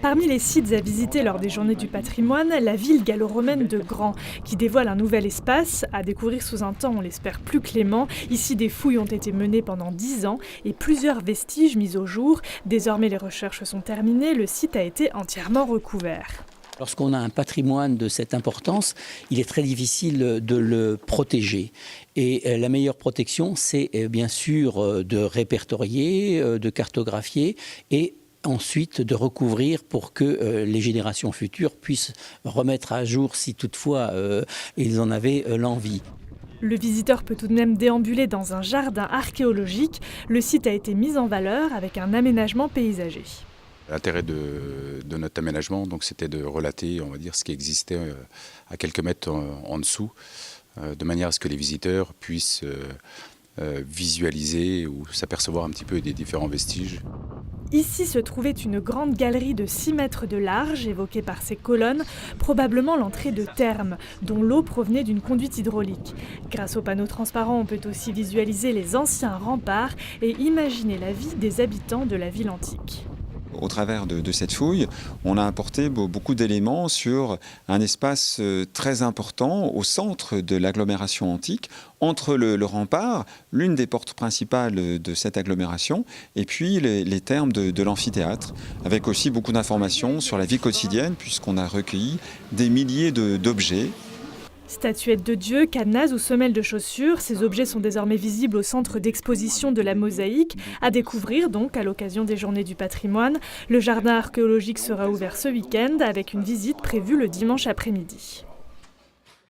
Parmi les sites à visiter lors des Journées du patrimoine, la ville gallo-romaine de Grand, qui dévoile un nouvel espace, à découvrir sous un temps, on l'espère, plus clément. Ici, des fouilles ont été menées pendant 10 ans et plusieurs vestiges mis au jour. Désormais, les recherches sont terminées, le site a été entièrement recouvert. Lorsqu'on a un patrimoine de cette importance, il est très difficile de le protéger. Et la meilleure protection, c'est bien sûr de répertorier, de cartographier et ensuite de recouvrir pour que les générations futures puissent remettre à jour si toutefois ils en avaient l'envie. Le visiteur peut tout de même déambuler dans un jardin archéologique. Le site a été mis en valeur avec un aménagement paysager. L'intérêt de notre aménagement, donc, c'était de relater, on va dire, ce qui existait à quelques mètres en dessous, de manière à ce que les visiteurs puissent visualiser ou s'apercevoir un petit peu des différents vestiges. Ici se trouvait une grande galerie de 6 mètres de large, évoquée par ces colonnes, probablement l'entrée de thermes, dont l'eau provenait d'une conduite hydraulique. Grâce aux panneaux transparents, on peut aussi visualiser les anciens remparts et imaginer la vie des habitants de la ville antique. Au travers de cette fouille, on a apporté beaucoup d'éléments sur un espace très important au centre de l'agglomération antique, entre le rempart, l'une des portes principales de cette agglomération, et puis les thermes de l'amphithéâtre, avec aussi beaucoup d'informations sur la vie quotidienne, puisqu'on a recueilli des milliers d'objets. Statuettes de dieux, cadenas ou semelles de chaussures, ces objets sont désormais visibles au centre d'exposition de la Mosaïque, à découvrir donc à l'occasion des Journées du patrimoine. Le jardin archéologique sera ouvert ce week-end avec une visite prévue le dimanche après-midi.